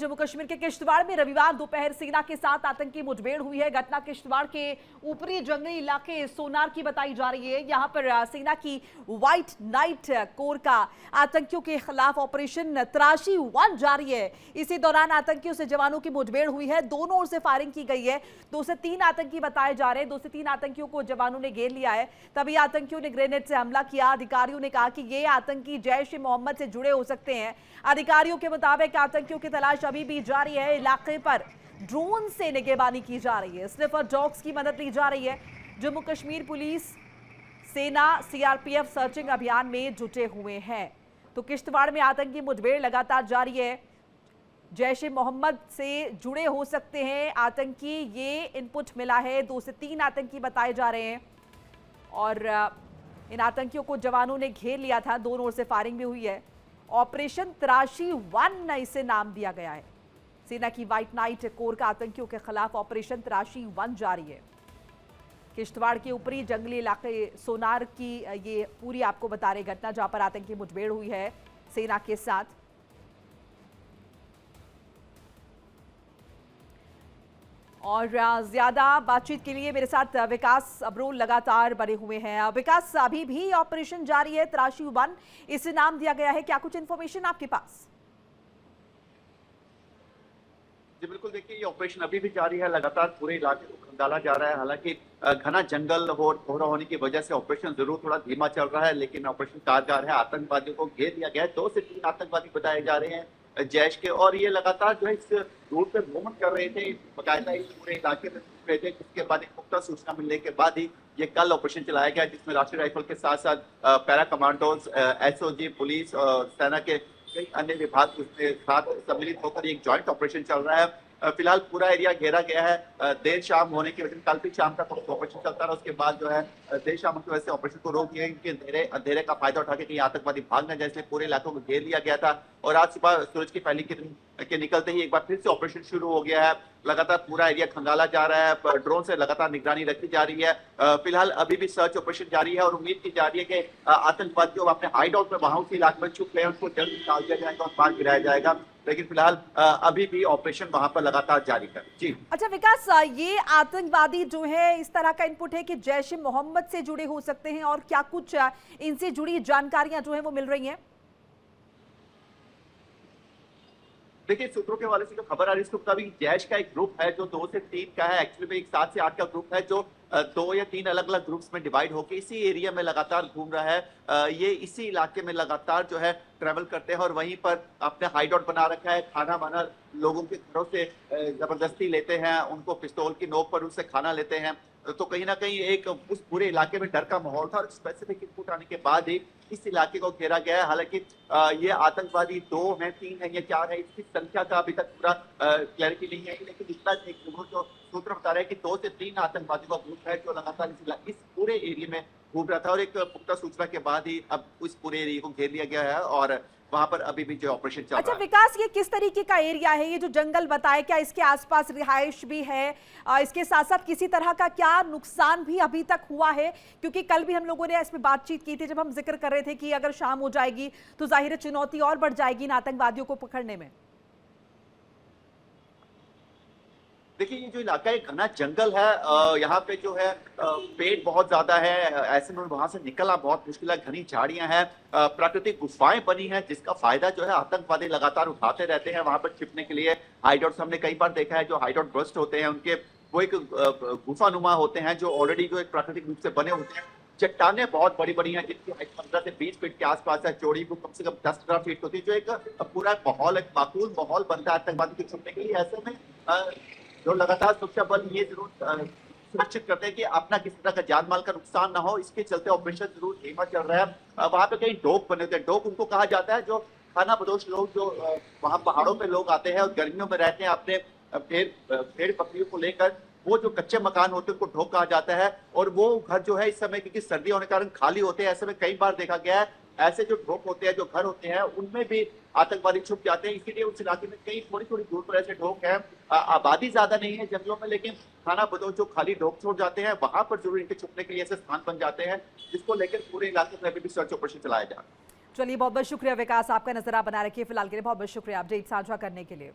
जम्मू कश्मीर के किश्तवाड़ में रविवार दोपहर सेना के साथ आतंकी मुठभेड़ हुई है। घटना किश्तवाड़ के ऊपरी जंगली इलाके सोनार की बताई जा रही है। यहां पर सेना की व्हाइट नाइट कोर का आतंकियों के खिलाफ ऑपरेशन तराशी 1 जारी है। इसी दौरान आतंकियों से जवानों की मुठभेड़ हुई है। दोनों ओर से फायरिंग की गई है। 2 से 3 आतंकी बताए जा रहे हैं। 2 से 3 आतंकियों को जवानों ने घेर लिया है। तभी आतंकियों ने ग्रेनेड से हमला किया। अधिकारियों ने कहा कि ये आतंकी जैश ए मोहम्मद से जुड़े हो सकते हैं। अधिकारियों के मुताबिक आतंकियों की तलाश अभी भी जारी है। इलाके पर ड्रोन से निगरानी की जा रही है। स्निफर डॉग्स की मदद ली जा रही है। जम्मू कश्मीर पुलिस, सेना, सीआरपीएफ सर्चिंग अभियान में जुटे हुए हैं। तो किश्तवाड़ में आतंकी मुठभेड़ लगातार जारी है। जैश ए मोहम्मद से जुड़े हो सकते हैं आतंकी, ये इनपुट मिला है। 2 से 3 आतंकी बताए जा रहे हैं और इन आतंकियों को जवानों ने घेर लिया था। दोनों ओर से फायरिंग भी हुई है। ऑपरेशन तराशी 1 इसे नाम दिया गया है। सेना की व्हाइट नाइट कोर का आतंकियों के खिलाफ ऑपरेशन तराशी 1 जारी है। किश्तवाड़ के ऊपरी जंगली इलाके सोनार की ये पूरी आपको बता रहे घटना, जहां पर आतंकी मुठभेड़ हुई है सेना के साथ। और ज्यादा बातचीत के लिए मेरे साथ विकास अब्रोल लगातार बने हुए हैं। विकास, अभी भी ऑपरेशन जारी है, तराशी 1 इसे नाम दिया गया है। क्या कुछ इंफॉर्मेशन आपके पास? जी बिल्कुल, देखिए ये ऑपरेशन अभी भी जारी है। लगातार पूरे इलाके को खंगाला जा रहा है। हालांकि घना जंगल कोहरा होने की वजह से ऑपरेशन जरूर थोड़ा धीमा चल रहा है, लेकिन ऑपरेशन कारगर है। आतंकवादियों को घेर लिया गया है। 2 से 3 आतंकवादी बताए जा रहे हैं जैश के, और ये लगातार जो है इस रूट पे मूवमेंट कर रहे थे। बाकायदा इस पूरे इलाके में घूम रहे थे, जिसके बाद एक पुख्ता सूचना मिलने के बाद ही ये कल ऑपरेशन चलाया गया, जिसमें राष्ट्रीय राइफल के साथ साथ पैरा कमांडोज, एसओजी, पुलिस और सेना के कई अन्य विभाग उसके साथ सम्मिलित होकर एक ज्वाइंट ऑपरेशन चल रहा है। फिलहाल पूरा एरिया घेरा गया है। देर शाम होने की वजह से कल भी शाम तक ऑपरेशन चलता रहा। उसके बाद जो है देर शाम की वजह से ऑपरेशन को रोक दिया, क्योंकि अंधेरे का फायदा उठा के कहीं आतंकवादी भाग न जाए, इसलिए पूरे इलाकों को घेर लिया गया था। और आज सुबह सूरज की पहली किरण के निकलते ही एक बार फिर से ऑपरेशन शुरू हो गया है। लगातार पूरा एरिया खंगाला जा रहा है। ड्रोन से लगातार निगरानी रखी जा रही है। फिलहाल अभी भी सर्च ऑपरेशन जारी है और उम्मीद की जा रही है कि आतंकवादियों अपने हाइड आउट में वहां उसी इलाके में छुप गए, उनको जल्द निकाल दिया जाएगा और मार गिराया जाएगा। लेकिन फिलहाल अभी भी ऑपरेशन वहां पर लगातार जारी है। जी अच्छा विकास, ये आतंकवादी जो है, इस तरह का इनपुट है कि जैश ए मोहम्मद से जुड़े हो सकते हैं, और क्या कुछ इनसे जुड़ी जानकारियां जो है वो मिल रही हैं? देखिए, सूत्रों के हवाले से जो खबर आ रही है उसके मुताबिक जैश का एक ग्रुप है जो 2 से 3 का है। एक्चुअली में एक 7 से 8 का ग्रुप है जो 2 या 3 अलग अलग ग्रुप्स में डिवाइड होकर इसी एरिया में लगातार घूम रहा है। ये इसी इलाके में लगातार जो है ट्रेवल करते हैं और वहीं पर अपने हाइड आउट बना रखा है। खाना वाना लोगों के घरों से जबरदस्ती लेते हैं, उनको पिस्तौल की नोक पर उनसे खाना लेते हैं। तो कहीं ना कहीं एक उस पूरे इलाके में डर का माहौल था और स्पेसिफिक इनपुट आने के बाद ही इस इलाके को घेरा गया है। हालांकि ये आतंकवादी 2 हैं, 3 हैं या 4 हैं, इसकी संख्या का अभी तक पूरा क्लैरिटी नहीं है, लेकिन इतना एक जो सूत्र बता रहे हैं कि 2 से 3 आतंकवादियों का ग्रुप है जो लगातार इस पूरे एरिया में घूम रहा था। और एक पुख्ता सूचना के बाद ही अब इस पूरे एरिया को घेर लिया गया है और वहां पर अभी भी जो ऑपरेशन चल रहा है। विकास, ये किस तरीके का एरिया है? ये जो जंगल बताए, क्या इसके आसपास रिहाइश भी है? इसके साथ साथ किसी तरह का क्या नुकसान भी अभी तक हुआ है? क्योंकि कल भी हम लोगों ने इसमें बातचीत की थी, जब हम जिक्र कर रहे थे कि अगर शाम हो जाएगी तो जाहिर चुनौती और बढ़ जाएगी इन आतंकवादियों को पकड़ने में। देखिए, ये जो इलाका है घना जंगल है। यहाँ पे जो है पेड़ बहुत ज्यादा है, ऐसे में वहां से निकलना बहुत मुश्किल है। घनी झाड़ियां हैं, प्राकृतिक गुफाएं बनी हैं, जिसका फायदा जो है आतंकवादी लगातार उठाते रहते हैं वहां पर छिपने के लिए। हाइड आउट हमने कई बार देखा है, जो हाइड आउट बस्ट होते हैं उनके वो एक गुफानुमा होते हैं जो ऑलरेडी जो एक प्राकृतिक रूप से बने होते हैं। चट्टाने बहुत बड़ी बड़ी हैं जिनकी हाइट 15 से 20 फीट के आसपास है। चौड़ी को कम से कम 10-12 फीट होती है, जो एक पूरा माहौल, एक माकूल माहौल बनता है आतंकवादी के छुपने के लिए। ऐसे में जो लगातार सुरक्षा बल ये जरूर सुनिश्चित करते हैं कि अपना किसी तरह का जान माल का नुकसान ना हो, इसके चलते ऑपरेशन जरूर धीमा चल रहा है। वहां पे कई डोक बने होते हैं। डोक उनको कहा जाता है जो खाना बदोश लोग जो वहां पहाड़ों पे लोग आते हैं और गर्मियों में रहते हैं अपने भेड़ बकरियों को लेकर। वो जो कच्चे मकान होते हैं उनको ढोक कहा जाता है। और वो घर जो है इस समय क्योंकि सर्दी होने के कारण खाली होते हैं। ऐसे में कई बार देखा गया है ऐसे जो ढोक होते हैं, जो घर होते हैं, उनमें भी आतंकवादी छुप जाते हैं। इसीलिए उस इलाके में कई थोड़ी थोड़ी दूर पर ऐसे ढोक हैं। आबादी ज्यादा नहीं है जंगलों में, लेकिन खाना बदोश जो खाली ढोक छोड़ जाते हैं वहां पर जरूर इनके छुपने के लिए ऐसे स्थान बन जाते हैं, जिसको लेकर पूरे इलाके में अभी भी सर्च ऑपरेशन चलाया जा रहा है। चलिए, बहुत बहुत शुक्रिया विकास, आपका नजरा बना रखिए। फिलहाल के लिए बहुत बहुत शुक्रिया अपडेट साझा करने के लिए।